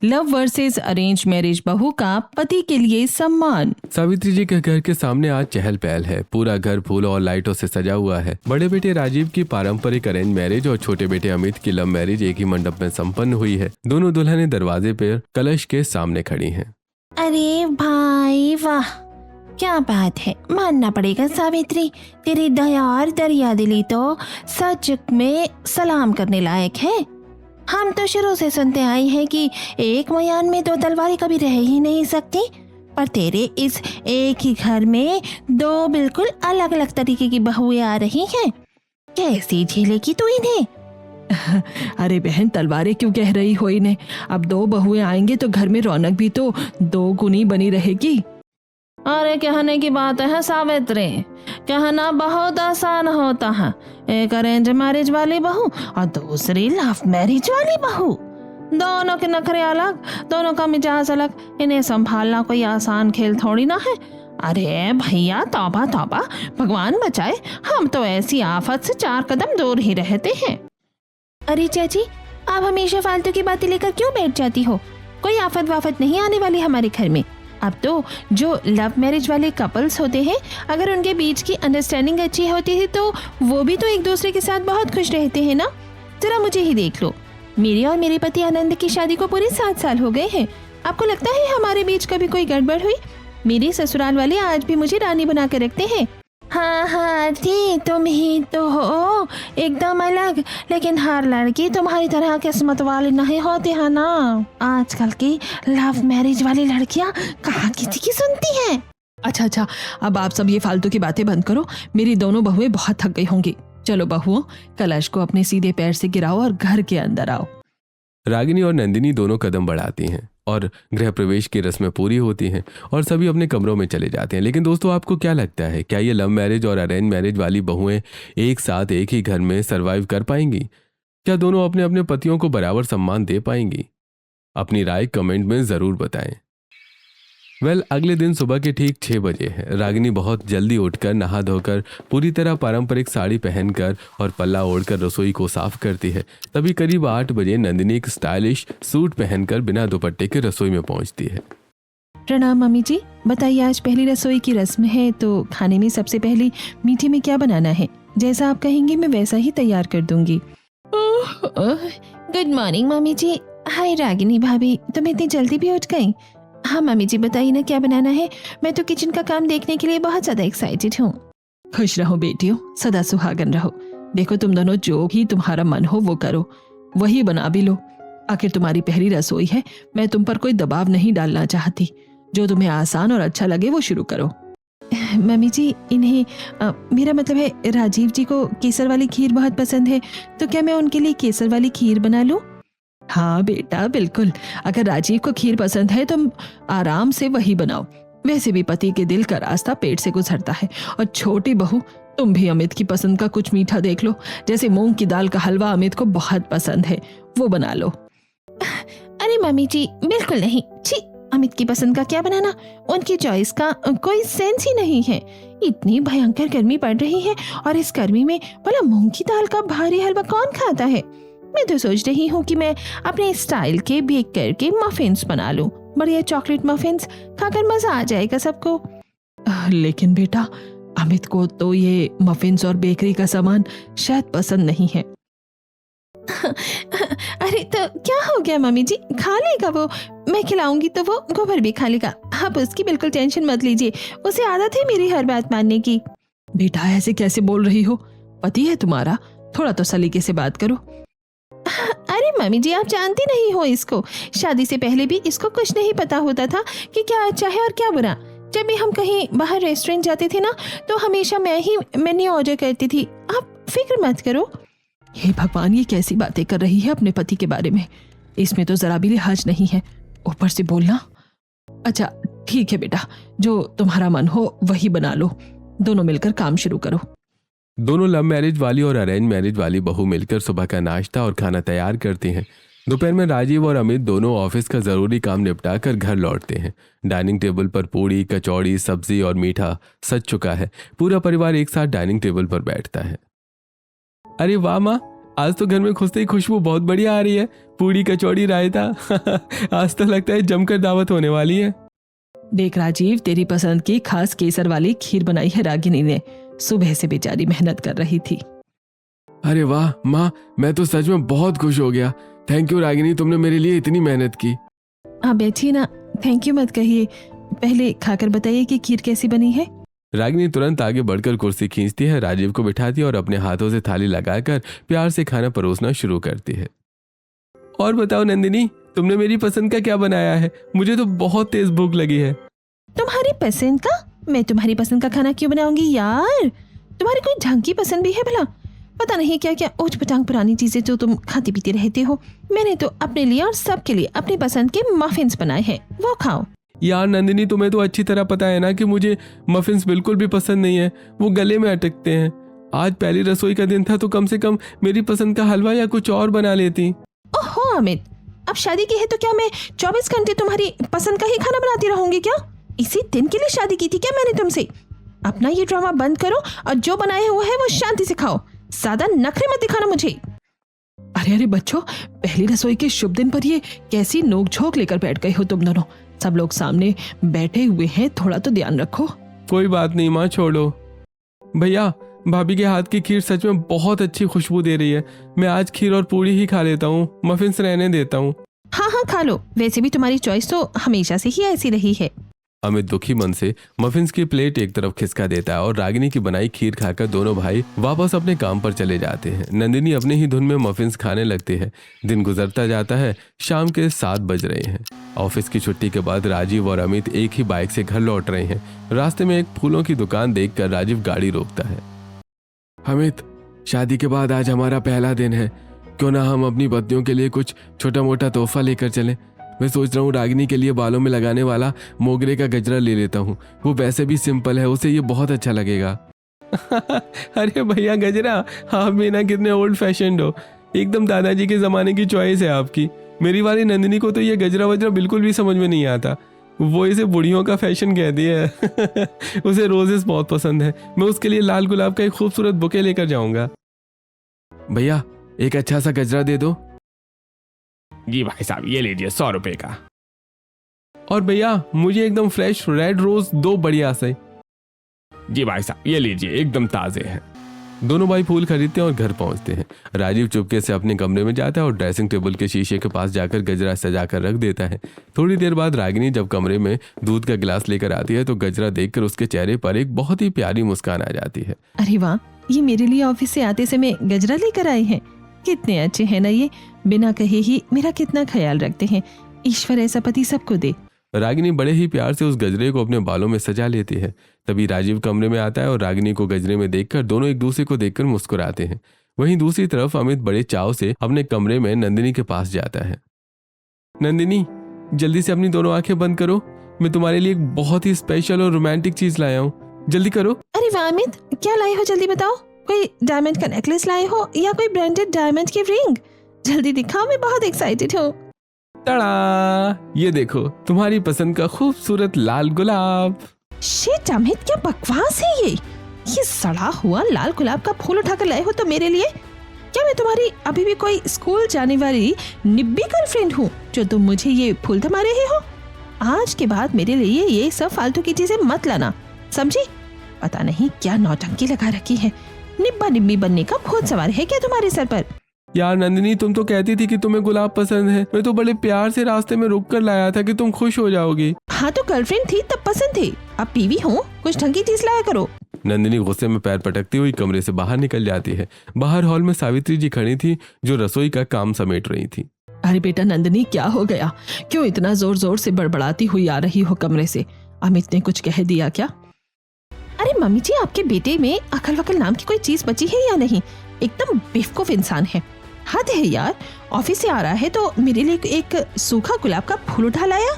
Love versus arrange marriage बहू का पति के लिए सम्मान। सावित्री जी के घर के सामने आज चहल पहल है। पूरा घर फूलों और लाइटों से सजा हुआ है। बड़े बेटे राजीव की पारंपरिक अरेंज मैरिज और छोटे बेटे अमित की लव मैरिज एक ही मंडप में संपन्न हुई है। दोनों दुल्हनें दरवाजे पर कलश के सामने खड़ी हैं। अरे भाई वाह, क्या बात है, मानना पड़ेगा सावित्री, तेरी दया और दरिया दिली तो सच में सलाम करने लायक है। हम तो शुरू से सुनते आए हैं कि एक मयान में दो तलवारें कभी रह ही नहीं सकती, पर तेरे इस एक ही घर में दो बिल्कुल अलग अलग तरीके की बहुएं आ रही हैं। कैसी झेलेगी तू इन्हें? अरे बहन, तलवारें क्यों कह रही हो इन्हें? अब दो बहुएं आएंगे तो घर में रौनक भी तो दो गुनी बनी रहेगी। अरे कहने की बात है सावित्री, कहना बहुत आसान होता है। एक अरेंज मैरिज वाली बहू और दूसरी लव मैरिज वाली बहू, दोनों के नखरे अलग, दोनों का मिजाज अलग, इन्हें संभालना कोई आसान खेल थोड़ी ना है। अरे भैया तौबा तौबा, भगवान बचाए, हम तो ऐसी आफत से 4 कदम दूर ही रहते हैं। अरे चाची, आप हमेशा फालतू की बातें लेकर क्यों बैठ जाती हो? कोई आफत वाफत नहीं आने वाली हमारे घर में। अब तो जो लव मैरिज वाले कपल्स होते हैं, अगर उनके बीच की अंडरस्टैंडिंग अच्छी होती है तो वो भी तो एक दूसरे के साथ बहुत खुश रहते हैं ना। जरा मुझे ही देख लो, मेरे और मेरे पति आनंद की शादी को पूरे 7 साल हो गए हैं। आपको लगता है हमारे बीच कभी कोई गड़बड़ हुई? मेरे ससुराल वाले आज भी मुझे रानी बना कर रखते हैं। हाँ जी, तुम ही तो हो एकदम अलग, लेकिन हर लड़की तुम्हारी तरह किस्मत वाली नहीं होती है ना। आजकल की लव मैरिज वाली लड़कियां कहाँ किसी की सुनती हैं। अच्छा, अब आप सब ये फालतू की बातें बंद करो। मेरी दोनों बहुएं बहुत थक गई होंगी। चलो बहुओं, कलश को अपने सीधे पैर से गिराओ और घर के अंदर आओ। रागिनी और नंदिनी दोनों कदम बढ़ाती हैं और गृह प्रवेश की रस्में पूरी होती हैं और सभी अपने कमरों में चले जाते हैं। लेकिन दोस्तों, आपको क्या लगता है, क्या ये लव मैरिज और अरेंज मैरिज वाली बहुएं एक साथ एक ही घर में सरवाइव कर पाएंगी? क्या दोनों अपने अपने पतियों को बराबर सम्मान दे पाएंगी? अपनी राय कमेंट में जरूर बताएं। अगले दिन सुबह के ठीक 6 बजे है। रागिनी बहुत जल्दी उठकर नहा धोकर पूरी तरह पारंपरिक साड़ी पहनकर और पल्ला ओढ़कर रसोई को साफ करती है। तभी करीब 8 बजे नंदिनी एक स्टाइलिश सूट पहनकर बिना दुपट्टे के रसोई में पहुंचती है। प्रणाम मम्मी जी, बताइए आज पहली रसोई की रस्म है तो खाने में सबसे पहले मीठे में क्या बनाना है? जैसा आप कहेंगे मैं वैसा ही तैयार कर दूंगी। गुड मॉर्निंग मम्मी जी। हाय रागिनी भाभी, तुम इतनी जल्दी भी उठ गई? हाँ मम्मी जी, बताइए ना क्या बनाना है। मैं तो किचन का काम देखने के लिए बहुत ज्यादा एक्साइटेड हूँ। खुश रहो बेटियों, सदा सुहागन रहो। देखो तुम दोनों जो भी तुम्हारा मन हो वो करो, वही बना भी लो। आखिर तुम्हारी पहली रसोई है, मैं तुम पर कोई दबाव नहीं डालना चाहती। जो तुम्हें आसान और अच्छा लगे वो शुरू करो। मम्मी जी, इन्हें मेरा मतलब है राजीव जी को केसर वाली खीर बहुत पसंद है, तो क्या मैं उनके लिए केसर वाली खीर बना लूं? हाँ बेटा बिल्कुल, अगर राजीव को खीर पसंद है तो आराम से वही बनाओ। वैसे भी पति के दिल का रास्ता पेट से गुजरता है। और छोटी बहू, तुम भी अमित की पसंद का कुछ मीठा देख लो। जैसे मूंग की दाल का हलवा अमित को बहुत पसंद है, वो बना लो। अरे मम्मी जी बिल्कुल नहीं, छी, अमित की पसंद का क्या बनाना, उनकी चॉइस का कोई सेंस ही नहीं है। इतनी भयंकर गर्मी पड़ रही है और इस गर्मी में भला मूंग की दाल का भारी हलवा कौन खाता है? मैं तो सोच रही हूँ कि मैं अपने स्टाइल के बेक करके मफिन्स बना लूं, बढ़िया चॉकलेट मफिन्स, खाकर मजा आ जाएगा सबको। लेकिन बेटा, अमित को तो ये मफिन्स और बेकरी का सामान शायद पसंद नहीं है। अरे तो क्या हो गया मम्मी जी, खा लेगा वो। मैं खिलाऊंगी तो वो गोबर भी खा लेगा। आप उसकी बिल्कुल टेंशन मत लीजिए, उसे आदत है मेरी हर बात मानने की। बेटा ऐसे कैसे बोल रही हो? पति है तुम्हारा, थोड़ा तो सलीके से बात करो। अरे मम्मी जी, आप जानती नहीं हो इसको। शादी से पहले भी इसको कुछ नहीं पता होता था कि क्या अच्छा है और क्या बुरा। जब भी हम कहीं बाहर रेस्टोरेंट जाते थे ना, तो हमेशा मैं ही मेन्यू ऑर्डर करती थी। आप फिक्र मत करो। हे भगवान, ये कैसी बातें कर रही है अपने पति के बारे में? इसमें तो जरा भी लिहाज नहीं है, ऊपर से बोलना। अच्छा ठीक है बेटा, जो तुम्हारा मन हो वही बना लो। दोनों मिलकर काम शुरू करो। दोनों लव मैरिज वाली और अरेंज मैरिज वाली बहू मिलकर सुबह का नाश्ता और खाना तैयार करती हैं। दोपहर में राजीव और अमित दोनों ऑफिस का जरूरी काम निपटा कर घर लौटते हैं। डाइनिंग टेबल पर पूड़ी, कचौड़ी, सब्जी और मीठा सज चुका है। पूरा परिवार एक साथ डाइनिंग टेबल पर बैठता है। अरे वाह माँ, आज तो घर में घुसते ही खुशबू बहुत बढ़िया आ रही है। पूड़ी कचौड़ी रायता आज तो लगता है जमकर दावत होने वाली है। देख राजीव, तेरी पसंद की खास केसर वाली खीर बनाई है रागिनी ने। सुबह से बेचारी मेहनत कर रही थी। अरे वाह माँ, मैं तो सच में बहुत खुश हो गया। थैंक यू रागिनी, तुमने मेरे लिए इतनी मेहनत की। आप बैठिए ना, थैंक यू मत कहिए, पहले खाकर बताइए कि खीर कैसी बनी है। रागिनी तुरंत आगे बढ़कर कुर्सी खींचती है, राजीव को बिठाती है और अपने हाथों से थाली लगाकर प्यार से खाना परोसना शुरू करती है। और बताओ नंदिनी, तुमने मेरी पसंद का क्या बनाया है? मुझे तो बहुत तेज भूख लगी है। तुम्हारी पसंद का? मैं तुम्हारी पसंद का खाना क्यों बनाऊंगी यार? तुम्हारी कोई ढंग की पसंद भी है भला? पता नहीं क्या क्या ऊंच पटांग पुरानी चीजें जो तुम खाती पीती रहते हो। मैंने तो अपने लिए और सबके लिए अपनी पसंद के मफिन्स बनाए हैं, वो खाओ। यार नंदिनी, तुम्हें तो अच्छी तरह पता है ना कि मुझे मफिन्स बिल्कुल भी पसंद नहीं है, वो गले में अटकते हैं। आज पहली रसोई का दिन था तो कम से कम मेरी पसंद का हलवा या कुछ और बना लेती। ओहो अमित, अब शादी की है तो क्या मैं 24 घंटे तुम्हारी पसंद का ही खाना बनाती रहूंगी क्या? इसी दिन के लिए शादी की थी क्या मैंने तुमसे? अपना ये ड्रामा बंद करो और जो बनाए हुआ है वो शांति से खाओ। ज्यादा नखरे मत दिखाना मुझे। अरे अरे बच्चों, पहली रसोई के शुभ दिन पर ये कैसी नोक-झोंक लेकर बैठ गए हो तुम दोनों? सब लोग सामने बैठे हुए हैं, थोड़ा तो ध्यान रखो। कोई बात नहीं माँ, छोड़ो। भैया, भाभी के हाथ की खीर सच में बहुत अच्छी खुशबू दे रही है। मैं आज खीर और पूड़ी ही खा लेता हूँ, मफिन्स रहने देता हूँ। हाँ हाँ खा लो, वैसे भी तुम्हारी चॉइस तो हमेशा से ही ऐसी रही है। अमित दुखी मन से मफिन्स की प्लेट एक तरफ खिसका देता है और रागिनी की बनाई खीर खाकर दोनों भाई वापस अपने काम पर चले जाते हैं। नंदिनी अपने ही धुन में मफिन्स खाने लगती है। दिन गुजरता जाता है, शाम के 7 बज रहे हैं। ऑफिस की छुट्टी के बाद राजीव और अमित एक ही बाइक से घर लौट रहे हैं। रास्ते में एक फूलों की दुकान देखकर राजीव गाड़ी रोकता है। अमित, शादी के बाद आज हमारा पहला दिन है, क्यों ना हम अपनी पत्नियों के लिए कुछ छोटा मोटा तोहफा लेकर चलें। मैं सोच रहा हूँ रागिनी के लिए बालों में लगाने वाला मोगरे का गजरा ले लेता हूँ, वो वैसे भी सिंपल है, उसे ये बहुत अच्छा लगेगा। अरे भैया गजरा, आप भी ना कितने ओल्ड फैशन्ड हो, एकदम दादाजी के जमाने की चॉइस है आपकी। मेरी वाली नंदिनी को तो ये गजरा वजरा बिल्कुल भी समझ में नहीं आता, वो इसे बुढ़ियों का फैशन कहती है। उसे रोजेस बहुत पसंद है, मैं उसके लिए लाल गुलाब का एक खूबसूरत बुके लेकर जाऊंगा। भैया एक अच्छा सा गजरा दे दो। जी भाई साहब, ये लीजिए 100 रुपए का। और भैया मुझे एकदम फ्रेश रेड रोज 2 बढ़िया से। जी भाई साहब, ये लीजिए, एकदम ताजे हैं। दोनों भाई फूल खरीदते हैं और घर पहुंचते हैं। राजीव चुपके से अपने कमरे में जाता है और ड्रेसिंग टेबल के शीशे के पास जाकर गजरा सजा कर रख देता है। थोड़ी देर बाद रागिनी जब कमरे में दूध का गिलास लेकर आती है तो गजरा देखकर उसके चेहरे पर एक बहुत ही प्यारी मुस्कान आ जाती है। अरे वाह, ये मेरे लिए ऑफिस से आते समय गजरा लेकर आए हैं। कितने अच्छे हैं ना ये, बिना कहे ही मेरा कितना ख्याल रखते हैं। ईश्वर ऐसा पति सबको दे। रागिनी बड़े ही प्यार से उस गजरे को अपने बालों में सजा लेती है। तभी राजीव कमरे में आता है और रागिनी को गजरे में देखकर दोनों एक दूसरे को देखकर मुस्कुराते हैं। वहीं दूसरी तरफ अमित बड़े चाव से अपने कमरे में नंदिनी के पास जाता है। नंदिनी, जल्दी से अपनी दोनों आंखें बंद करो, मैं तुम्हारे लिए एक बहुत ही स्पेशल और रोमांटिक चीज लाया हूँ, जल्दी करो। अरे वाह अमित, क्या लाए हो जल्दी बताओ। कोई डायमंड का नेकलेस लाए हो या कोई ब्रांडेड डायमंड की रिंग? जल्दी दिखाओ, मैं बहुत एक्साइटेड हूँ। तड़ा, ये देखो तुम्हारी पसंद का खूबसूरत लाल गुलाब। शिट अमित, क्या बकवास है ये सड़ा हुआ लाल गुलाब का फूल उठाकर लाए हो तो मेरे लिए? क्या मैं तुम्हारी अभी भी कोई स्कूल जाने वाली निब्बी गर्लफ्रेंड हूँ जो तुम मुझे ये फूल थमा रहे हो? आज के बाद मेरे लिए ये सब फालतू की चीजें मत लाना, समझी? पता नहीं क्या नौटंकी लगा रखी है। निब्बा निब्बी बनने का भूत सवार है क्या तुम्हारे सर पर? यार नंदिनी, तुम तो कहती थी कि तुम्हें गुलाब पसंद है, मैं तो बड़े प्यार से रास्ते में रुक कर लाया था कि तुम खुश हो जाओगी। हाँ तो गर्लफ्रेंड थी तब पसंद थी, अब बीवी हूँ, कुछ ढंग की चीज लाया करो। नंदिनी गुस्से में पैर पटकती हुई कमरे से बाहर निकल जाती है। बाहर हॉल में सावित्री जी खड़ी थी जो रसोई का काम समेट रही थी। अरे बेटा नंदिनी, क्या हो गया? क्यों इतना जोर जोर से बड़बड़ाती हुई आ रही हो कमरे से? अमित ने कुछ कह दिया क्या? अरे मम्मी जी, आपके बेटे में अकल वकल नाम की कोई चीज बची है या नहीं? एकदम बेवकूफ इंसान है। हद है यार, ऑफिस से आ रहा है तो मेरे लिए एक सूखा गुलाब का फूल उठा लाया।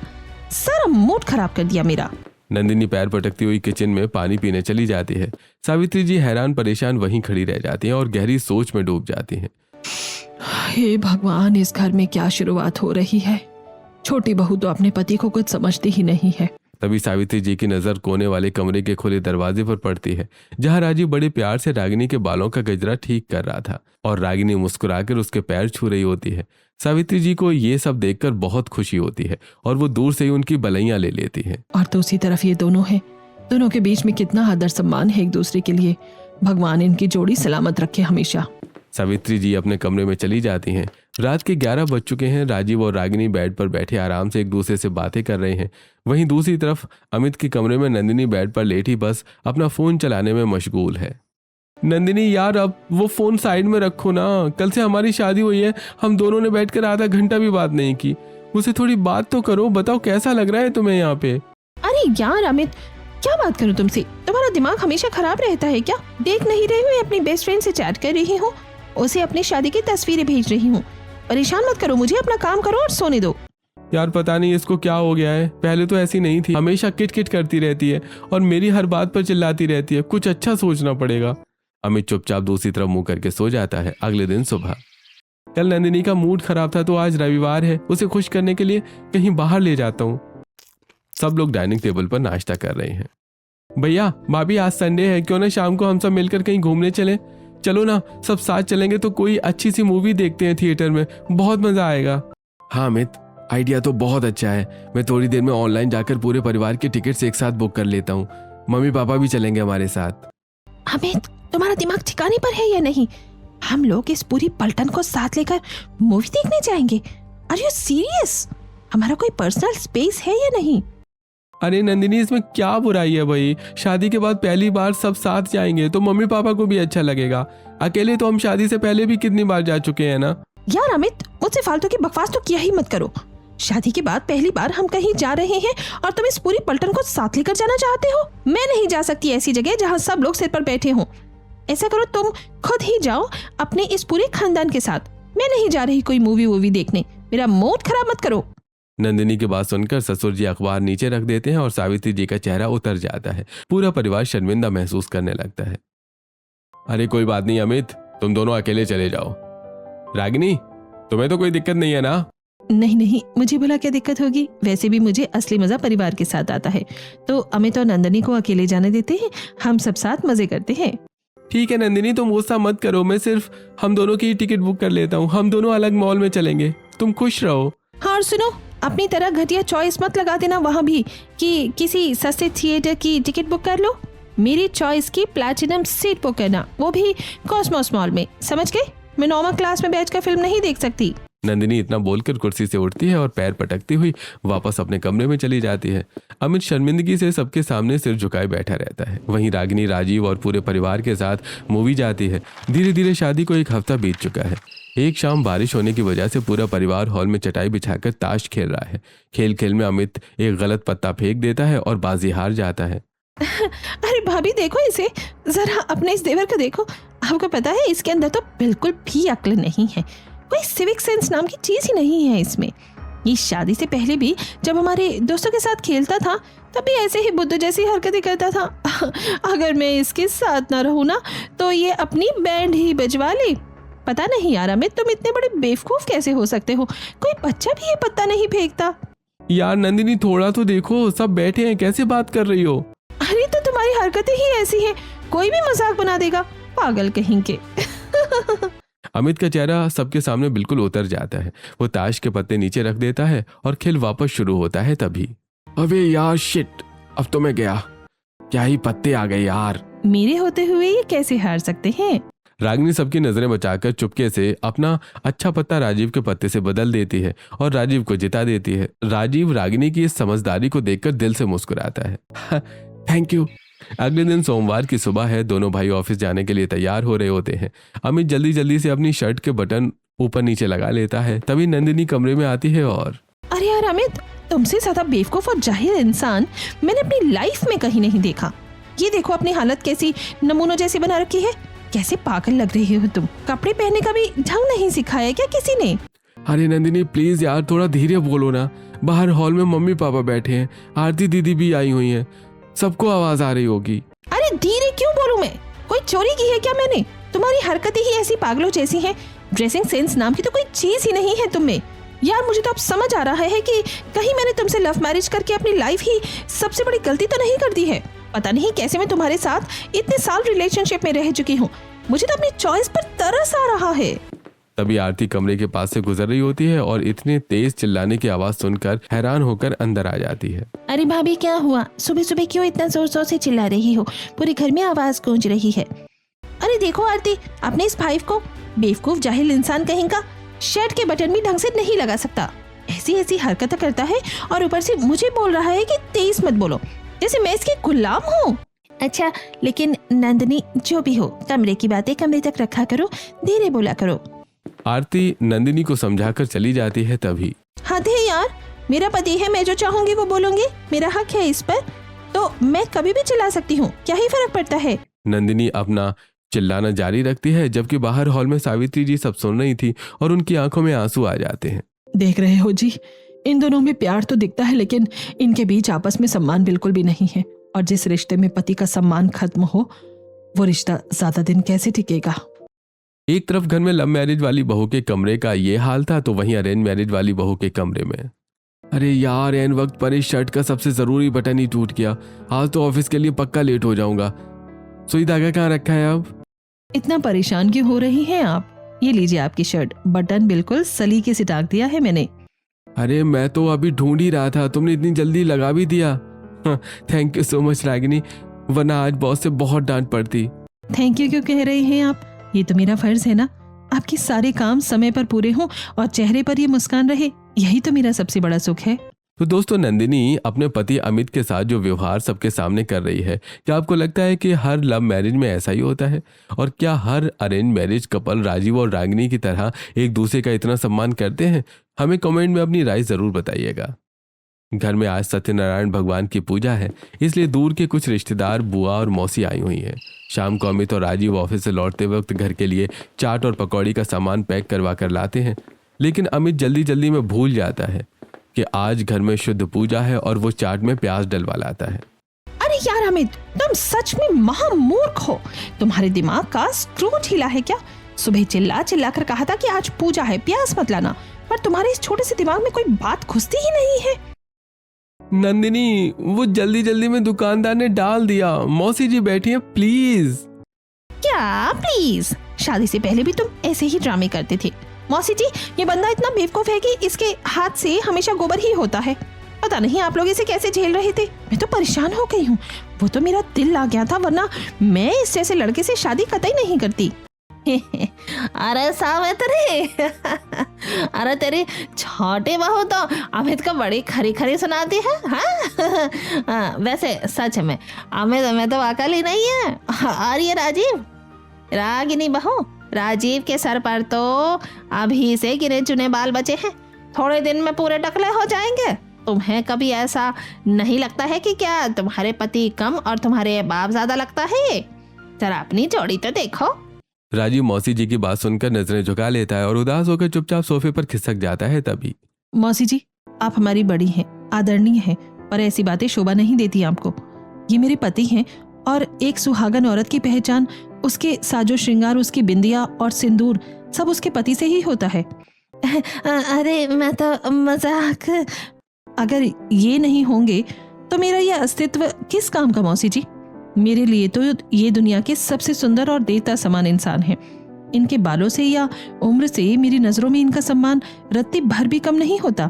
सारा मूड खराब कर दिया मेरा। नंदिनी पैर पटकती हुई किचन में पानी पीने चली जाती है। सावित्री जी हैरान परेशान वहीं खड़ी रह जाती हैं और गहरी सोच में डूब जाती हैं। हे भगवान, इस घर में क्या शुरुआत हो रही है? छोटी बहू तो अपने पति को कुछ समझती ही नहीं है। तभी सावित्री जी की नजर कोने वाले कमरे के खुले दरवाजे पर पड़ती है, जहां राजीव बड़े प्यार से रागिनी के बालों का गजरा ठीक कर रहा था और रागिनी मुस्कुराकर उसके पैर छू रही होती है। सावित्री जी को ये सब देखकर बहुत खुशी होती है और वो दूर से ही उनकी बलैयां ले लेती है। और दूसरी तरफ ये दोनों हैं, दोनों के बीच में कितना आदर सम्मान है एक दूसरे के लिए। भगवान इनकी जोड़ी सलामत रखे हमेशा। सावित्री जी अपने कमरे में चली जाती हैं। रात के 11 बज चुके हैं। राजीव और रागिनी बेड पर बैठे आराम से एक दूसरे से बातें कर रहे हैं। वहीं दूसरी तरफ अमित के कमरे में नंदिनी बेड पर लेटी बस अपना फोन चलाने में मशगूल है। नंदिनी यार, अब वो फोन साइड में रखो ना। कल से हमारी शादी हुई है, हम दोनों ने बैठकर आधा घंटा भी बात नहीं की। मुझसे थोड़ी बात तो करो, बताओ कैसा लग रहा है तुम्हें यहाँ पे। अरे यार अमित, क्या बात करूं तुमसे? तुम्हारा दिमाग हमेशा खराब रहता है क्या? देख नहीं रही हूँ, अपनी बेस्ट फ्रेंड से चैट कर रही हूँ, उसे अपनी शादी की तस्वीरें भेज रही हूँ। परेशान मत करो मुझे, अपना काम करो और सोने दो। यार पता नहीं इसको क्या हो गया है, पहले तो ऐसी नहीं थी, हमेशा किट किट करती रहती है और मेरी हर बात पर चिल्लाती रहती है। कुछ अच्छा सोचना पड़ेगा। अमित चुपचाप दूसरी तरफ मुंह करके सो जाता है। अगले दिन सुबह, कल नंदिनी का मूड खराब था तो आज रविवार है, उसे खुश करने के लिए कहीं बाहर ले जाता हूँ। सब लोग डाइनिंग टेबल पर नाश्ता कर रहे हैं। भैया भाभी, आज संडे है, क्यों ना शाम को हम सब मिलकर कहीं घूमने चले? चलो ना, सब साथ चलेंगे तो कोई अच्छी सी मूवी देखते हैं थिएटर में, बहुत मजा आएगा। हाँ अमित, आइडिया तो बहुत अच्छा है। मैं थोड़ी देर में ऑनलाइन जाकर पूरे परिवार के टिकट्स एक साथ बुक कर लेता हूँ। मम्मी पापा भी चलेंगे हमारे साथ। अमित, तुम्हारा दिमाग ठिकाने पर है या नहीं? हम लोग इस पूरी पलटन को साथ लेकर मूवी देखने जाएंगे? Are you serious? हमारा कोई पर्सनल स्पेस है या नहीं? अरे नंदिनी, इसमें क्या बुराई है भाई? शादी के बाद पहली बार सब साथ जाएंगे तो मम्मी पापा को भी अच्छा लगेगा। अकेले तो हम शादी से पहले भी कितनी बार जा चुके हैं ना। यार अमित, मुझसे फालतू की बकवास तो किया ही मत करो। शादी के बाद पहली बार हम कहीं जा रहे हैं और तुम इस पूरी पलटन को साथ लेकर जाना चाहते हो? मैं नहीं जा सकती ऐसी जगह जहाँ सब लोग सिर पर बैठे हों। ऐसा करो, तुम खुद ही जाओ अपने इस पूरे खानदान के साथ। मैं नहीं जा रही कोई मूवी देखने। मेरा मूड खराब मत करो। नंदिनी की बात सुनकर ससुर जी अखबार नीचे रख देते हैं और सावित्री जी का चेहरा उतर जाता है। पूरा परिवार शर्मिंदा महसूस करने लगता है। अरे कोई बात नहीं अमित, तुम दोनों अकेले चले जाओ। रागिनी, तुम्हें तो कोई दिक्कत नहीं है ना? नहीं, मुझे भला क्या दिक्कत होगी? वैसे भी मुझे असली मजा परिवार के साथ आता है। तो अमित और नंदिनी को अकेले जाने देते हैं, हम सब साथ मजे करते हैं। ठीक है नंदिनी, तुम गुस्सा मत करो। मैं सिर्फ हम दोनों की टिकट बुक कर लेता हूँ। हम दोनों अलग मॉल में चलेंगे, तुम खुश रहो। हाँ, और सुनो, अपनी तरह घटिया चॉइस मत लगा देना वहाँ भी कि किसी सस्ते थिएटर की टिकट बुक कर लो। मेरी चॉइस की प्लैटिनम सीट बुक करना, वो भी कॉस्मोस मॉल में, समझ गए? मैं नॉर्मल क्लास में बैठकर फिल्म नहीं देख सकती। नंदिनी इतना बोलकर कुर्सी से उठती है और पैर पटकती हुई वापस अपने कमरे में चली जाती है। अमित शर्मिंदगी से सबके सामने सिर झुकाए बैठा रहता है। वहीं रागिनी, राजीव और पूरे परिवार के साथ मूवी जाती है। धीरे धीरे शादी को एक हफ्ता बीत चुका है। एक शाम बारिश होने की वजह से पूरा परिवार हॉल में चटाई बिछाकर ताश खेल रहा है। खेल खेल में अमित एक गलत पत्ता फेंक देता है और बाजी हार जाता है। अरे भाभी देखो इसे, जरा अपने इस देवर को देखो। आपको पता है इसके अंदर तो बिल्कुल भी अक्ल नहीं है, कोई सिविक सेंस नाम की चीज ही नहीं है इसमें। ये शादी से पहले भी जब हमारे दोस्तों के साथ खेलता था तब भी ऐसे ही बुद्धू जैसी हरकतें करता था। अगर मैं इसके साथ ना रहूं ना तो ये अपनी बैंड ही बजवा ले। पता नहीं यार अमित, तुम इतने बड़े बेवकूफ कैसे हो सकते हो? कोई बच्चा भी ये पत्ता नहीं फेंकता। यार नंदिनी, थोड़ा तो देखो, सब बैठे हैं, कैसे बात कर रही हो? अरे तो तुम्हारी हरकतें ही ऐसी हैं, कोई भी मजाक बना देगा, पागल कहीं के। अमित का चेहरा सबके सामने बिल्कुल उतर जाता है। वो ताश के पत्ते नीचे रख देता है और खेल वापस शुरू होता है। तभी अबे यार शिट, अब तो मैं गया, क्या ही पत्ते आ गए यार। मेरे होते हुए ये कैसे हार सकते हैं? रागिनी सबकी नजरें बचाकर चुपके से अपना अच्छा पत्ता राजीव के पत्ते से बदल देती है और राजीव को जिता देती है। राजीव रागिनी की इस समझदारी को देखकर दिल से मुस्कुराता है। Thank you. अगले दिन सोमवार की सुबह है। दोनों भाई ऑफिस जाने के लिए तैयार हो रहे होते हैं। अमित जल्दी जल्दी से अपनी शर्ट के बटन ऊपर नीचे लगा लेता है। तभी नंदिनी कमरे में आती है और अरे यार अमित, तुमसे ज्यादा बेवकूफ और जाहिल इंसान मैंने अपनी लाइफ में कहीं नहीं देखा। ये देखो अपनी हालत कैसी नमूनों जैसी बना रखी है। कैसे पागल लग रही हो तुम। कपड़े पहनने का भी ढंग नहीं सिखाया क्या किसी ने? अरे नंदिनी प्लीज यार, थोड़ा धीरे बोलो ना। बाहर हॉल में मम्मी पापा बैठे हैं, आरती दीदी भी आई हुई हैं, सबको आवाज आ रही होगी। अरे धीरे क्यों बोलूं मैं? कोई चोरी की है क्या मैंने? तुम्हारी हरकतें ही ऐसी पागलों जैसी हैं। ड्रेसिंग सेंस नाम की तो कोई चीज ही नहीं है तुम में। यार मुझे तो अब समझ आ रहा है कि कहीं मैंने तुमसे लव मैरिज करके अपनी लाइफ ही सबसे बड़ी गलती तो नहीं कर दी है। पता नहीं कैसे मैं तुम्हारे साथ इतने साल रिलेशनशिप में रह चुकी हूँ। मुझे तो अपनी चॉइस पर तरस आ रहा है। तभी आरती कमरे के पास से गुजर रही होती है और इतने तेज चिल्लाने की आवाज सुनकर हैरान होकर अंदर आ जाती है। अरे भाभी क्या हुआ? सुबह सुबह क्यों इतना जोर जोर से चिल्ला रही हो? पूरे घर में आवाज गूंज रही है। अरे देखो आरती, अपने इस भाई को, बेवकूफ जाहिल इंसान कहेगा, शर्ट के बटन भी ढंग से नहीं लगा सकता। ऐसी ऐसी हरकतें करता है और ऊपर से मुझे बोल रहा है कि तेज मत बोलो, जैसे मैं इसकी गुलाम हूँ। अच्छा लेकिन नंदिनी, जो भी हो, कमरे की बातें कमरे तक रखा करो, धीरे बोला करो। आरती नंदिनी को समझाकर चली जाती है। तभी हद है यार, मेरा पति है, मैं जो चाहूंगी वो बोलूंगी, मेरा हक है इस पर, तो मैं कभी भी चिल्ला सकती हूँ, क्या ही फर्क पड़ता है। नंदिनी अपना चिल्लाना जारी रखती है, जबकि बाहर हॉल में सावित्री जी सब सुन रही थी और उनकी आंखों में आंसू आ जाते हैं। देख रहे हो जी, इन दोनों में प्यार तो दिखता है, लेकिन इनके बीच आपस में सम्मान बिल्कुल भी नहीं है। और जिस रिश्ते में पति का सम्मान खत्म हो, वो रिश्ता ज्यादा दिन कैसे टिकेगा। एक तरफ घर में लव मैरिज वाली बहू के कमरे का ये हाल था, तो वहीं अरेंज मैरिज वाली बहू के कमरे में, अरे यार एन वक्त पर इस शर्ट का सबसे जरूरी बटन ही टूट गया। आज तो ऑफिस के लिए पक्का लेट हो जाऊंगा। सुई धागा कहाँ रखा है अब? इतना परेशान क्यों हो रही हैं आप? ये लीजिए आपकी शर्ट, बटन बिल्कुल सलीके से टाक दिया है मैंने। अरे मैं तो अभी ढूंढ ही रहा था, तुमने इतनी जल्दी लगा भी दिया। Thank you so much Ragini, वरना आज बॉस से बहुत डांट पड़ती। थैंक यू क्यों कह रहे हैं आप? ये तो मेरा फर्ज है ना, आपके सारे काम समय पर पूरे हों और चेहरे पर ये मुस्कान रहे, यही तो मेरा सबसे बड़ा सुख है। तो दोस्तों, नंदिनी अपने पति अमित के साथ जो व्यवहार सबके सामने कर रही है, क्या आपको लगता है कि हर लव मैरिज में ऐसा ही होता है? और क्या हर अरेंज मैरिज कपल राजीव और रागिनी की तरह एक दूसरे का इतना सम्मान करते हैं? हमें कमेंट में अपनी राय जरूर बताइएगा। घर में आज सत्यनारायण भगवान की पूजा है, इसलिए दूर के कुछ रिश्तेदार, बुआ और मौसी आई हुई हैं। शाम को अमित और राजीव ऑफिस से लौटते वक्त घर के लिए चाट और पकौड़ी का सामान पैक करवा कर लाते हैं, लेकिन अमित जल्दी जल्दी में भूल जाता है कि आज घर में शुद्ध पूजा है और वो चाट में प्याज डलवा लाता है। अरे यार अमित, तुम सच में महामूर्ख हो। तुम्हारे दिमाग का स्क्रू ढीला है क्या? सुबह चिल्ला चिल्ला कर कहा था कि आज पूजा है, प्याज मत लाना, पर तुम्हारे इस छोटे से दिमाग में कोई बात घुसती ही नहीं है। नंदिनी, वो जल्दी जल्दी में दुकानदार ने डाल दिया। मौसी जी बैठी हैं, प्लीज। क्या प्लीज? शादी से पहले भी तुम ऐसे ही ड्रामे करते थे। मौसी जी, ये बंदा इतना बेवकूफ है कि इसके हाथ से हमेशा गोबर ही होता है। पता नहीं आप लोग इसे कैसे झेल रहे थे। मैं तो परेशान हो गई हूँ। वो तो मेरा दिल ला गया था, वरना मैं इस जैसे लड़के से शादी कतई नहीं करती। अरे सावित्री, अरे तेरी छोटी बहू तो अमित को बड़ी खरी खरी सुनाती है। हाँ? वैसे सच में अमित में तो अकल ही नहीं है। और ये राजीव, रागिनी बहू, राजीव के सर पर तो अभी से गिने चुने बाल बचे हैं, थोड़े दिन में पूरे टकले हो जाएंगे। तुम्हें कभी ऐसा नहीं लगता है कि क्या तुम्हारे पति कम और तुम्हारे बाप ज्यादा लगता है? जरा अपनी जोड़ी तो देखो। राजीव मौसी जी की बात सुनकर नजरें झुका लेता है और उदास होकर चुपचाप सोफे पर खिसक जाता है। तभी मौसी जी, आप हमारी बड़ी हैं, आदरणीय हैं, पर ऐसी बातें शोभा नहीं देती आपको। ये मेरे पति हैं और एक सुहागन औरत की पहचान उसके साजो श्रृंगार, उसकी बिंदिया और सिंदूर सब उसके पति से ही होता है। अरे मैं तो मजाक। अगर ये नहीं होंगे तो मेरा ये अस्तित्व किस काम का मौसी जी? मेरे लिए तो ये दुनिया के सबसे सुंदर और देवता समान इंसान हैं। इनके बालों से या उम्र से मेरी नजरों में इनका सम्मान रत्ती भर भी कम नहीं होता।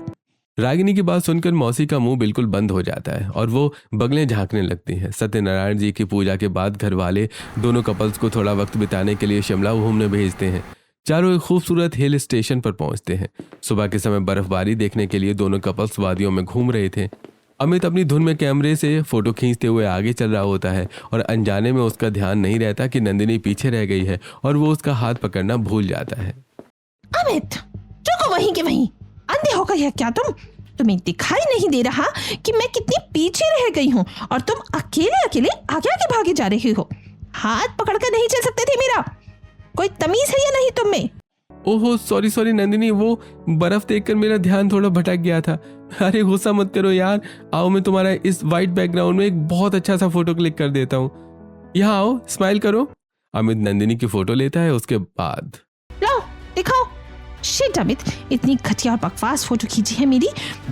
रागिनी की बात सुनकर मौसी का मुंह बिल्कुल बंद हो जाता है और वो बगलें झांकने लगती हैं। सत्यनारायण जी की पूजा के बाद घर वाले दोनों कपल्स को थोड़ा वक्त बिताने के लिए शिमला घूमने भेजते हैं। चारों एक खूबसूरत हिल स्टेशन पर पहुंचते हैं। सुबह के समय बर्फबारी देखने के लिए दोनों कपल्स वादियों में घूम रहे थे। अमित अपनी धुन में कैमरे से फोटो खींचते हुए आगे चल रहा होता है और अनजाने में उसका ध्यान नहीं रहता कि नंदिनी पीछे रह गई है और वो उसका हाथ पकड़ना भूल जाता है। अमित, रुको वहीं के वहीं। अंधे हो गए क्या तुम? तुम्हें दिखाई नहीं दे रहा कि मैं कितनी पीछे रह गई हूँ और तुम अकेले अकेले आगे आगे भागे जा रहे हो। हाथ पकड़कर नहीं चल सकते थे मेरा? कोई तमीज है या नहीं तुम में? ओहो सॉरी सॉरी नंदिनी, वो बर्फ देखकर मेरा ध्यान थोड़ा भटक गया था। अरे गुस्सा मत करो यार, आओ मैं तुम्हारा इस वाइट बैकग्राउंड में एक बहुत अच्छा सा फोटो क्लिक कर देता हूँ। यहाँ आओ, स्माइल करो। अमित नंदिनी की फोटो लेता है। उसके बाद लो दिखाओ। शिट अमित, इतनी घटिया और बकवास फोटो खींची है मेरी,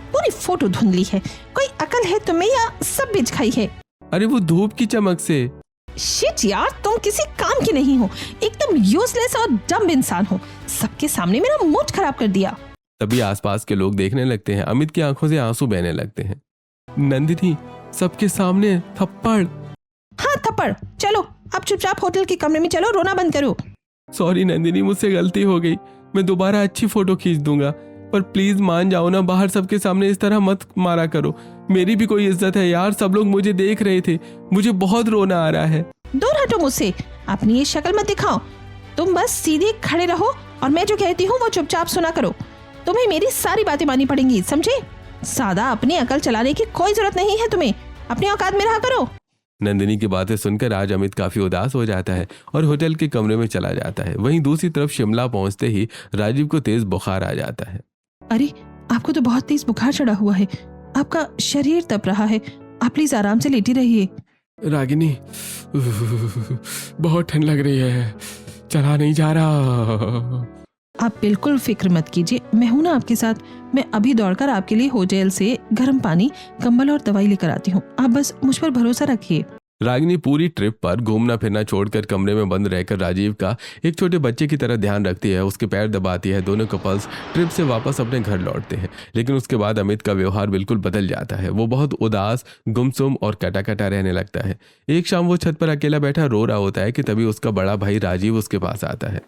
पूरी फोटो धुंधली है। कोई अकल है तुम्हें या सब बिच खाई है? अरे वो धूप की चमक से। शिट यार, तुम किसी काम के नहीं हो, एकदम यूजलेस और डम्ब इंसान हो। सबके सामने मेरा मूड खराब कर दिया। तभी आसपास के लोग देखने लगते हैं। अमित की आंखों से आंसू बहने लगते हैं। नंदिनी, सबके सामने थप्पड़। हाँ थप्पड़। चलो अब चुपचाप होटल के कमरे में चलो, रोना बंद करो। सॉरी नंदिनी, मुझसे गलती हो गई। मैं दोबारा अच्छी फोटो खींच दूंगा, पर प्लीज मान जाओ ना, बाहर सबके सामने इस तरह मत मारा करो। मेरी भी कोई इज्जत है यार, सब लोग मुझे देख रहे थे, मुझे बहुत रोना आ रहा है। दूर हटो मुझसे, अपनी ये शक्ल मत दिखाओ। तुम बस सीधे खड़े रहो और मैं जो कहती हूँ वो चुपचाप सुना करो। तुम्हें मेरी सारी बातें माननी पड़ेंगी, समझे? सादा अपनी अकल चलाने की कोई जरूरत नहीं है तुम्हें, अपनी औकात में रहा करो। नंदिनी की बातें सुनकर आज अमित काफी उदास हो जाता है और होटल के कमरे में चला जाता है। वहीं दूसरी तरफ शिमला पहुंचते ही राजीव को तेज बुखार आ जाता है। अरे आपको तो बहुत तेज बुखार चढ़ा हुआ है, आपका शरीर तप रहा है, आप प्लीज आराम से लेटी रहिए। रागिनी, बहुत ठंड लग रही है, चला नहीं जा रहा। आप बिल्कुल फिक्र मत कीजिए, मैं हूं ना आपके साथ। मैं अभी दौड़कर आपके लिए होटल से गर्म पानी, कंबल और दवाई लेकर आती हूँ, आप बस मुझ पर भरोसा रखिए। रागिनी पूरी ट्रिप पर घूमना फिरना छोड़कर कमरे में बंद रहकर राजीव का एक छोटे बच्चे की तरह ध्यान रखती है, उसके पैर दबाती है। दोनों कपल्स ट्रिप से वापस अपने घर लौटते हैं, लेकिन उसके बाद अमित का व्यवहार बिल्कुल बदल जाता है। वो बहुत उदास, गुमसुम और कटा रहने लगता है। एक शाम वो छत पर अकेला बैठा रो रहा होता है कि तभी उसका बड़ा भाई राजीव उसके पास आता है।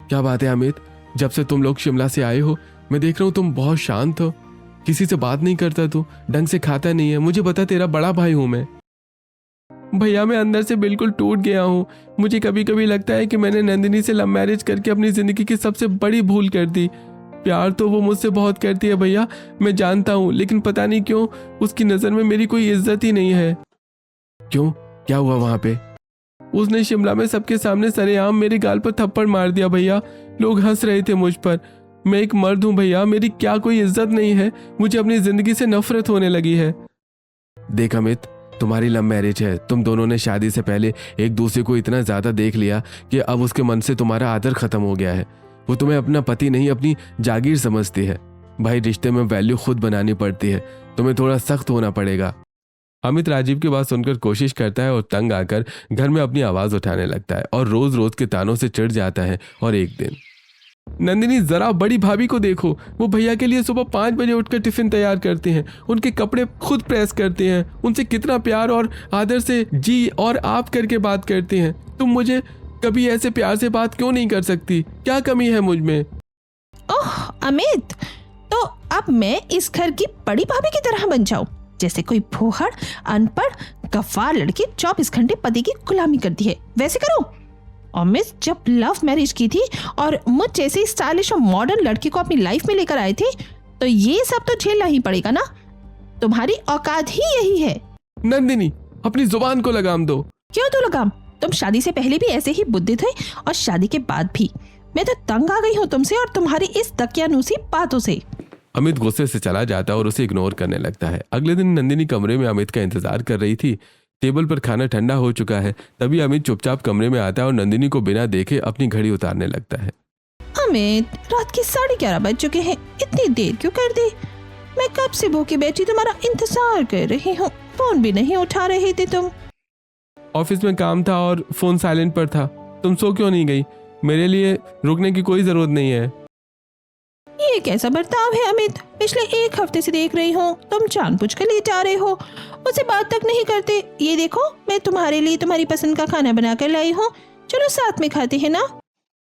क्या बात है अमित, जब से तुम लोग शिमला से आए हो मैं देख रहा हूँ तुम बहुत शांत हो, किसी से बात नहीं करता, तू ढंग से खाता नहीं है। मुझे बता, तेरा बड़ा भाई हूं मैं। भैया मैं अंदर से बिल्कुल टूट गया हूँ। मुझे कभी कभी लगता है कि मैंने नंदिनी से लव मैरिज करके अपनी जिंदगी की सबसे बड़ी भूल कर दी। प्यार तो वो मुझसे बहुत करती है भैया, मैं जानता हूँ, लेकिन पता नहीं क्यों उसकी नजर में मेरी कोई इज्जत ही नहीं है। क्यों, क्या हुआ वहां पे? उसने शिमला में सबके सामने सरेआम मेरे गाल पर थप्पड़ मार दिया भैया। लोग हंस रहे थे मुझ पर। मैं एक मर्द हूं भैया, मेरी क्या कोई इज्जत नहीं है? मुझे अपनी जिंदगी से नफरत होने लगी है। देख अमित, तुम्हारी लव मैरिज है, तुम दोनों ने शादी से पहले एक दूसरे को इतना ज्यादा देख लिया कि अब उसके मन से तुम्हारा आदर खत्म हो गया है। वो तुम्हें अपना पति नहीं, अपनी जागीर समझती है। भाई, रिश्ते में वैल्यू खुद बनानी पड़ती है, तुम्हें थोड़ा सख्त होना पड़ेगा। अमित राजीव की बात सुनकर कोशिश करता है और तंग आकर घर में अपनी आवाज उठाने लगता है और रोज रोज के तानों से चिढ़ जाता है। और एक दिन, नंदिनी जरा बड़ी भाभी को देखो, वो भैया के लिए सुबह 5 बजे उठकर टिफिन तैयार करते हैं, उनके कपड़े खुद प्रेस करते हैं, उनसे कितना प्यार और आदर से जी और आप करके बात करते हैं। तुम मुझे कभी ऐसे प्यार से बात क्यों नहीं कर सकती? क्या कमी है मुझ में? ओह अमित, तो अब मैं इस घर की बड़ी भाभी की तरह बन जाऊं, जैसे कोई भूहड़, अनपढ़, गफ्फार लड़की 24 घंटे पति की गुलामी करती है, वैसे करो? अमित, जब लव मैरिज की थी और मुझ जैसी स्टाइलिश और मॉडर्न लड़की को अपनी लाइफ में लेकर आए थे, तो ये सब तो झेलना ही पड़ेगा ना। तुम्हारी औकात ही यही है। नंदिनी, अपनी जुबान को लगाम दो। क्यों तो लगाम? तुम शादी से पहले भी ऐसे ही बुद्धि थे और शादी के बाद भी। मैं तो तंग आ गई हूँ तुमसे और तुम्हारी इस दकियानूसी बातों से। अमित गुस्से से चला जाता है और उसे इग्नोर करने लगता है। अगले दिन नंदिनी कमरे में अमित का इंतजार कर रही थी। टेबल पर खाना ठंडा हो चुका है। तभी अमित चुपचाप कमरे में आता है और नंदिनी को बिना देखे अपनी घड़ी उतारने लगता है। अमित, रात के 11:30 बज चुके हैं, इतनी देर क्यों कर दी? मैं कब से भूखी बैठी तुम्हारा इंतजार कर रही हूँ, फोन भी नहीं उठा रही थी तुम। ऑफिस में काम था और फोन साइलेंट पर था। तुम सो क्यों नहीं गई? मेरे लिए रुकने की कोई जरूरत नहीं है। ये कैसा बर्ताव है अमित? पिछले 1 हफ्ते से देख रही हूँ तुम जानबूझ कर लेट आ रहे हो, मुझसे बात तक नहीं करते। ये देखो, मैं तुम्हारे लिए तुम्हारी पसंद का खाना बना कर लाई हूँ, चलो साथ में खाते हैं ना।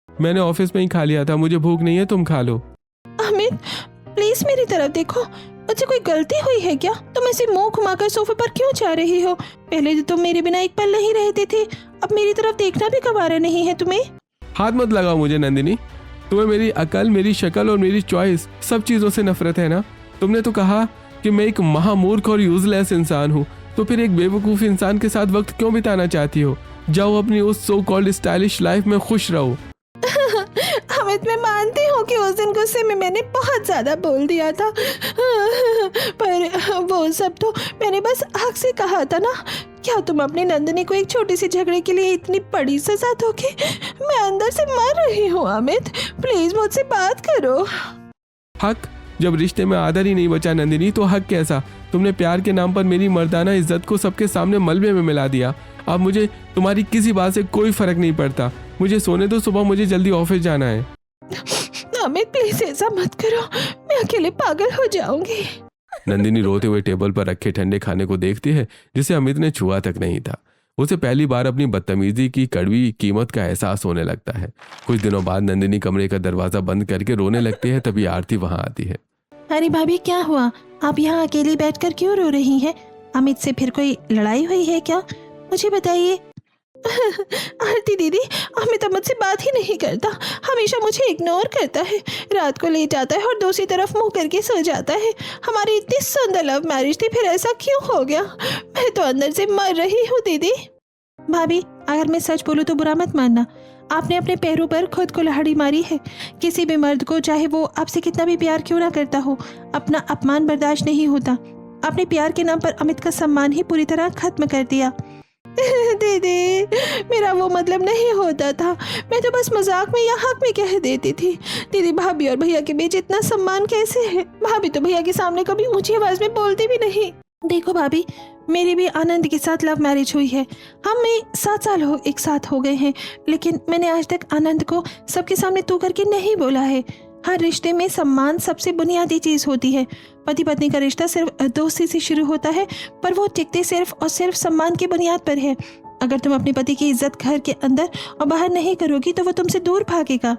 मैंने ऑफिस में ही खा लिया था, मुझे भूख नहीं है, तुम खा लो। अमित प्लीज मेरी तरफ देखो, मुझसे कोई गलती हुई है क्या? तुम ऐसे मुंह घुमाकर सोफे पर क्यों जा रही हो? पहले तो तुम मेरे बिना एक पल नहीं रहते थे, अब मेरी तरफ देखना भी गवारा नहीं है तुम्हें। हाथ मत लगाओ मुझे नंदिनी, तुम्हें मेरी अकल, मेरी शक्ल और मेरी चॉइस सब चीजों से नफरत है ना। तुमने तो कहा कि मैं एक महामूर्ख और यूजलेस इंसान हूँ, तो फिर एक बेवकूफ इंसान के साथ वक्त क्यों बिताना चाहती हो? जाओ अपनी उस सो कॉल्ड स्टाइलिश लाइफ में खुश रहो। अमित, मैं मानती हूँ कि उस दिन गुस्से में मैंने बहुत ज्यादा बोल दिया था, पर वो सब तो मैंने बस हक से कहा था ना। क्या तुम अपनी नंदिनी को एक छोटी सी झगड़े के लिए इतनी बड़ी सजा दोगे? मैं अंदर से मर रही हूँ अमित, प्लीज मुझसे बात करो। हक? जब रिश्ते में आदर ही नहीं बचा नंदिनी तो हक कैसा? तुमने प्यार के नाम पर मेरी मर्दाना इज्जत को सबके सामने मलबे में मिला दिया। अब मुझे तुम्हारी किसी बात से कोई फर्क नहीं पड़ता। मुझे सोने दो, सुबह मुझे जल्दी ऑफिस जाना है। अमित प्लीज ऐसा मत करो, मैं अकेले पागल हो जाऊंगी। नंदिनी रोते हुए टेबल पर रखे ठंडे खाने को देखती है जिसे अमित ने छुआ तक नहीं था। उसे पहली बार अपनी बदतमीजी की कड़वी कीमत का एहसास होने लगता है। कुछ दिनों बाद नंदिनी कमरे का दरवाजा बंद करके रोने लगती है, तभी आरती वहां आती है। अरे भाभी क्या हुआ? आप यहाँ अकेली बैठकर क्यों रो रही हैं? अमित से फिर कोई लड़ाई हुई है क्या? मुझे बताइए। आरती दीदी, अमित मुझसे बात ही नहीं करता, हमेशा मुझे इग्नोर करता है, रात को लेट आता है और दूसरी तरफ मुंह करके सो जाता है। हमारी इतनी सुंदर लव मैरिज थी, फिर ऐसा क्यों हो गया? मैं तो अंदर से मर रही हूँ दीदी। भाभी अगर मैं सच बोलूँ तो बुरा मत मानना, आपने अपने पैरों पर खुद को लहड़ी मारी है। किसी भी मर्द को चाहे वो आपसे कितना भी प्यार क्यों ना करता हो, अपना अपमान बर्दाश्त नहीं होता। आपने प्यार के नाम पर अमित का सम्मान ही पूरी तरह खत्म कर दिया। दीदी मेरा वो मतलब नहीं होता था, मैं तो बस मजाक में या हक में कह देती थी। दीदी भाभी और भैया के बीच इतना सम्मान कैसे है? भाभी तो भैया के सामने कभी ऊंची आवाज में बोलती भी नहीं। देखो भाभी, मेरी भी आनंद के साथ लव मैरिज हुई है, हमें 7 साल एक साथ हो गए हैं, लेकिन मैंने आज तक आनंद को सबके सामने तू करके नहीं बोला है। हर रिश्ते में सम्मान सबसे बुनियादी चीज होती है। पति पत्नी का रिश्ता सिर्फ दोस्ती से शुरू होता है, पर वो टिकते सिर्फ और सिर्फ सम्मान की बुनियाद पर है। अगर तुम अपने पति की इज्जत घर के अंदर और बाहर नहीं करोगी तो वो तुमसे दूर भागेगा।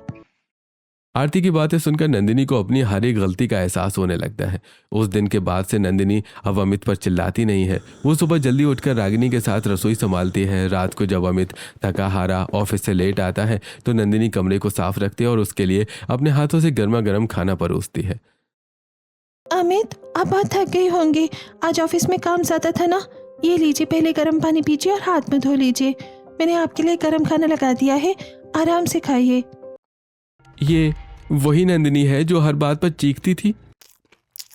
आरती की बातें सुनकर नंदिनी को अपनी हर एक गलती का एहसास होने लगता है। उस दिन के बाद से नंदिनी अब अमित पर चिल्लाती नहीं है। वो सुबह जल्दी उठकर रागिनी के साथ रसोई संभालती है। रात को जब अमित थका हारा ऑफिस से लेट आता है तो नंदिनी कमरे को साफ रखती है और उसके लिए अपने हाथों से गर्मा गर्म खाना परोसती है। अमित आप बहुत थक गए होंगे, आज ऑफिस में काम ज्यादा था ना। ये लीजिए, पहले गर्म पानी पीजिए और हाथ में धो लीजिए। मैंने आपके लिए गर्म खाना लगा दिया है, आराम से खाइए। ये वही नंदिनी है जो हर बात पर चीखती थी।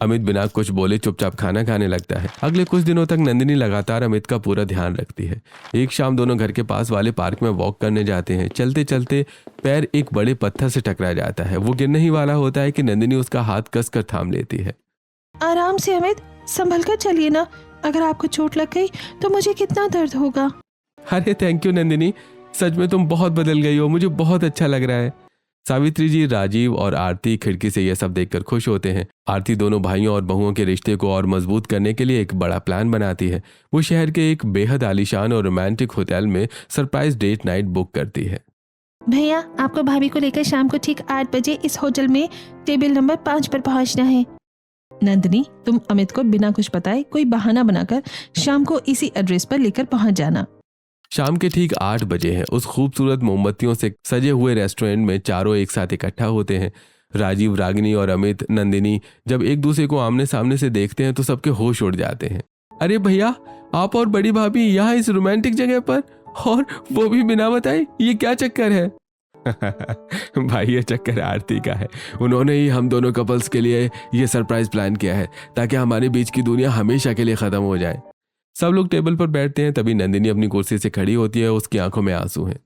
अमित बिना कुछ बोले चुपचाप खाना खाने लगता है। अगले कुछ दिनों तक नंदिनी लगातार अमित का पूरा ध्यान रखती है। एक शाम दोनों घर के पास वाले पार्क में वॉक करने जाते हैं। चलते चलते पैर एक बड़े पत्थर से टकरा जाता है। वो गिरने ही वाला होता है कि नंदिनी उसका हाथ कसकर थाम लेती है। आराम से अमित, संभल कर चलिए ना, अगर आपको चोट लग गई तो मुझे कितना दर्द होगा। अरे थैंक यू नंदिनी, सच में तुम बहुत बदल गई हो, मुझे बहुत अच्छा लग रहा है। सावित्री जी, राजीव और आरती खिड़की से यह सब देखकर खुश होते हैं। आरती दोनों भाइयों और बहुओं के रिश्ते को और मजबूत करने के लिए एक बड़ा प्लान बनाती है। वो शहर के एक बेहद आलीशान और रोमांटिक होटल में सरप्राइज डेट नाइट बुक करती है। भैया आपको भाभी को लेकर शाम को ठीक 8 बजे इस होटल में टेबल नंबर 5 पर पहुंचना है। नंदिनी, तुम अमित को बिना कुछ बताए कोई बहाना बनाकर शाम को इसी एड्रेस पर लेकर पहुंच जाना। शाम के ठीक 8 बजे हैं। उस खूबसूरत मोमबत्तियों से सजे हुए रेस्टोरेंट में चारों एक साथ इकट्ठा होते हैं। राजीव, रागिनी और अमित, नंदिनी जब एक दूसरे को आमने सामने से देखते हैं तो सबके होश उड़ जाते हैं। अरे भैया, आप और बड़ी भाभी यहाँ इस रोमांटिक जगह पर, और वो भी बिना बताए, ये क्या चक्कर है? भाई ये चक्कर आरती का है। उन्होंने ही हम दोनों कपल्स के लिए ये सरप्राइज प्लान किया है ताकि हमारे बीच की दुनिया हमेशा के लिए खत्म हो जाए। सब लोग टेबल पर बैठते हैं, तभी नंदिनी अपनी कुर्सी से खड़ी होती है। उसकी आंखों में आंसू हैं।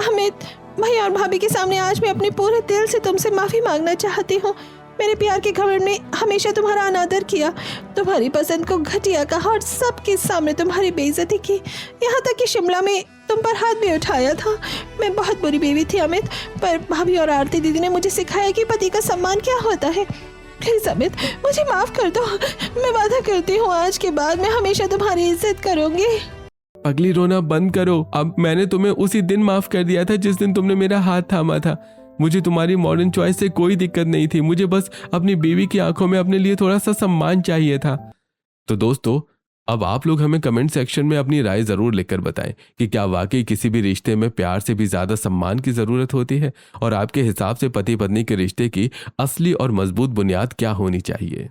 अमित, भैया और भाभी के सामने आज मैं अपने पूरे दिल से तुमसे माफी मांगना चाहती हूँ। मेरे प्यार के घमंड में हमेशा तुम्हारा अनादर किया, तुम्हारी पसंद को घटिया कहा और सबके सामने तुम्हारी बेइज्जती की, यहाँ तक कि शिमला में तुम पर हाथ भी उठाया था। मैं बहुत बुरी बीवी थी अमित, पर भाभी और आरती दीदी ने मुझे सिखाया कि पति का सम्मान क्या होता है। प्लीज अमित, मुझे माफ कर दो। मैं वादा करती हूँ आज के बाद मैं हमेशा तुम्हारी इज्जत करूंगी। पगली, रोना बंद करो। अब मैंने तुम्हें उसी दिन माफ कर दिया था जिस दिन तुमने मेरा हाथ थामा था। मुझे तुम्हारी मॉडर्न चॉइस से कोई दिक्कत नहीं थी। मुझे बस अपनी बीवी की आंखों में अपने लिए थोड़ा सा सम्मान चाहिए था। तो दोस्तों, अब आप लोग हमें कमेंट सेक्शन में अपनी राय जरूर लिखकर बताएं कि क्या वाकई किसी भी रिश्ते में प्यार से भी ज्यादा सम्मान की जरूरत होती है, और आपके हिसाब से पति पत्नी के रिश्ते की असली और मजबूत बुनियाद क्या होनी चाहिए।